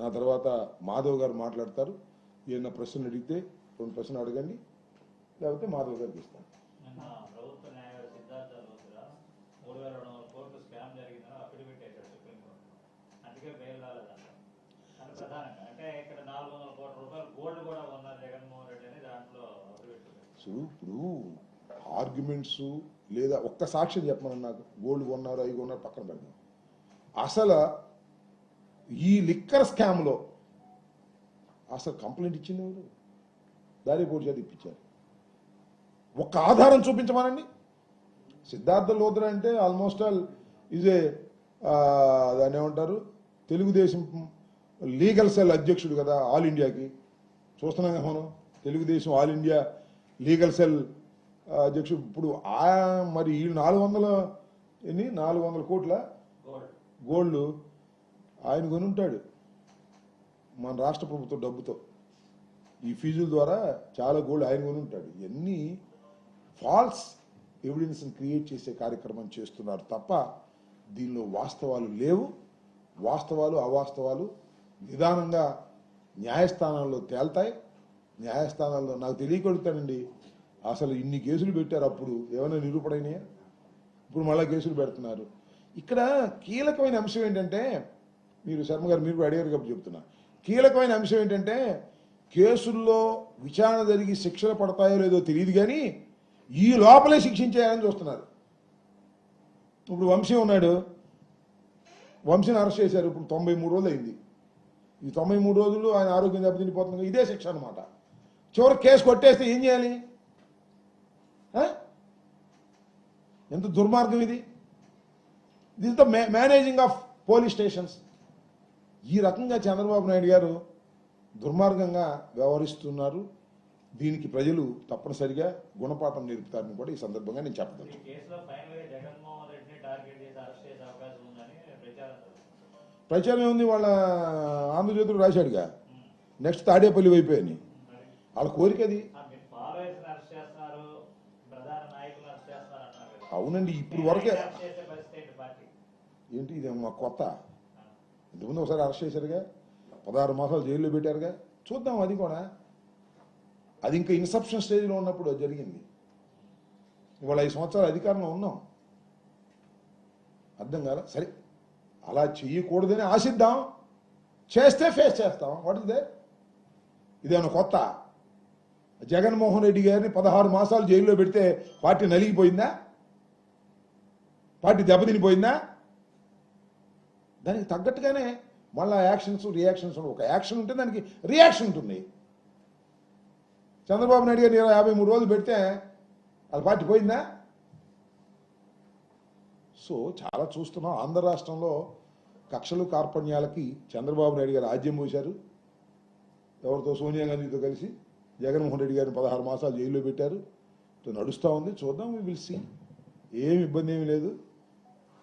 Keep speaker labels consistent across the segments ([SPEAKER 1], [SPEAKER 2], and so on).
[SPEAKER 1] నా తర్వాత మాధవ్ గారు మాట్లాడతారు. ఏమన్నా ప్రశ్నలు అడిగితే 2 ప్రశ్నలు అడగండి, లేకపోతే మాధవ్ గారికి ఇస్తాను.
[SPEAKER 2] ప్రభుత్వ న్యాయవాది సిద్ధార్థ లోతురా 3,200 కోట్లు స్కామ్ జరిగిందని అఫిడవిట్ వేశాడు సుప్రీంకోర్టు. అందుకే బెయిల్ రాలేదంట. అంటే ప్రధానంగా అంటే ఇక్కడ 400 కోట్ల రూపాయలు గోల్డ్ కూడా ఉన్నారు జగన్మోహన్ రెడ్డి అని దాంట్లో అఫిడవిట్.
[SPEAKER 1] ఇప్పుడు ఆర్గ్యుమెంట్స్ లేదా ఒక్క సాక్ష్యం చెప్పమని నాకు గోల్డ్ కొన్నారు అవి కొన్నారు పక్కన పెడదాం. అసలు ఈ లిక్కర్ స్కామ్లో అసలు కంప్లైంట్ ఇచ్చింది ఎవరు? దారి పోటీ చేతి ఇప్పించారు. ఒక్క ఆధారం చూపించమనండి. సిద్ధార్థ లోద్రా అంటే ఆల్మోస్ట్ ఆల్ ఇదే దాన్ని ఏమంటారు, తెలుగుదేశం లీగల్ సెల్ అధ్యక్షుడు కదా ఆల్ ఇండియాకి. చూస్తున్నాం కదా మనం, Telugu Desam all India legal cell అధ్యక్షుడు. ఇప్పుడు మరి ఈ 400 కోట్ల గోల్డ్ ఆయన కొని ఉంటాడు మన రాష్ట్ర ప్రభుత్వ డబ్బుతో. ఈ ఫీజుల ద్వారా చాలా గోల్డ్ ఆయన కొని ఉంటాడు. ఇవన్నీ ఫాల్స్ ఎవిడెన్స్ని క్రియేట్ చేసే కార్యక్రమం చేస్తున్నారు తప్ప దీనిలో వాస్తవాలు లేవు. వాస్తవాలు అవాస్తవాలు నిదానంగా న్యాయస్థానాల్లో తేల్తాయి. న్యాయస్థానాల్లో నాకు తెలియగలుగుతానండి, అసలు ఇన్ని కేసులు పెట్టారు, అప్పుడు ఏమైనా నిరూపణైనాయా? ఇప్పుడు మళ్ళీ కేసులు పెడుతున్నారు. ఇక్కడ కీలకమైన అంశం ఏంటంటే, మీరు శర్మ గారు మీరు అడిగారు కాబట్టి చెప్తున్నా, కీలకమైన అంశం ఏంటంటే కేసుల్లో విచారణ జరిగి శిక్షలు పడతాయో లేదో తెలియదు కానీ ఈ లోపలే శిక్షించేయాలని చూస్తున్నారు. ఇప్పుడు వంశీ ఉన్నాడు, వంశీని అరెస్ట్ చేశారు. ఇప్పుడు 93 రోజులు అయింది. ఈ 93 రోజులు ఆయన ఆరోగ్యం దెబ్బతిండిపోతుంది. ఇదే శిక్ష అనమాట. చివరి కేసు కొట్టేస్తే ఏం చేయాలి? ఎంత దుర్మార్గం ఇది! This the managing of police stations. ఈ రకంగా చంద్రబాబు నాయుడు గారు దుర్మార్గంగా వ్యవహరిస్తున్నారు. దీనికి ప్రజలు తప్పనిసరిగా గుణపాఠం నేర్పుతారని కూడా ఈ సందర్భంగా నేను చెప్పగలను. ప్రచారం ఏముంది, వాళ్ళ ఆంధ్రజ్యోతిలో రాశాడుగా నెక్స్ట్ తాడేపల్లి వైపు అని. వాళ్ళ కోరిక అది. అవునండి, ఇప్పుడు వరకే ఏంటి ఇది మా కొత్త. ఇంతకుముందు ఒకసారి అరెస్ట్ చేశారుగా, 16 మాసాలు జైల్లో పెట్టారుగా. చూద్దాం అది కూడా. అది ఇంకా ఇన్సెప్షన్ స్టేజ్లో ఉన్నప్పుడు జరిగింది. ఇవాళ 5 సంవత్సరాలు అధికారంలో ఉన్నాం. అర్థం కాదా? సరే, అలా చెయ్యకూడదని ఆశిద్దాం, చేస్తే ఫేస్ చేస్తాం. What is they? ఇదేమన్నా కొత్త? జగన్మోహన్ రెడ్డి గారిని 16 మాసాలు జైల్లో పెడితే పార్టీ నలిగిపోయిందా? పార్టీ దెబ్బతినిపోయిందా? దానికి తగ్గట్టుగానే మళ్ళీ యాక్షన్స్ రియాక్షన్స్. ఒక యాక్షన్ ఉంటే దానికి రియాక్షన్ ఉంటుంది. చంద్రబాబు నాయుడు గారిని 53 రోజులు పెడితే అది పార్టీ పోయిందా? సో చాలా చూస్తున్నాం. ఆంధ్ర రాష్ట్రంలో కక్షలు కార్పణ్యాలకి చంద్రబాబు నాయుడు గారు ఆజ్యం పోశారు. ఎవరితో? సోనియా గాంధీతో కలిసి జగన్మోహన్ రెడ్డి గారిని 16 మాసాలు జైల్లో పెట్టారు. నడుస్తూ ఉంది. చూద్దాం, వి విల్ సీ. ఏమి ఇబ్బంది ఏమి లేదు.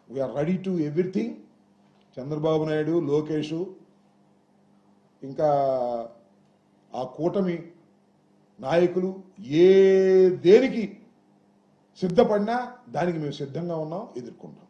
[SPEAKER 1] We are ready to everything. Chandrababu Naidu, Lokesh, ఇంకా ఆ కూటమి నాయకులు దేనికి సిద్ధపడినా దానికి మేము సిద్ధంగా ఉన్నాం, ఎదుర్కొంటాం.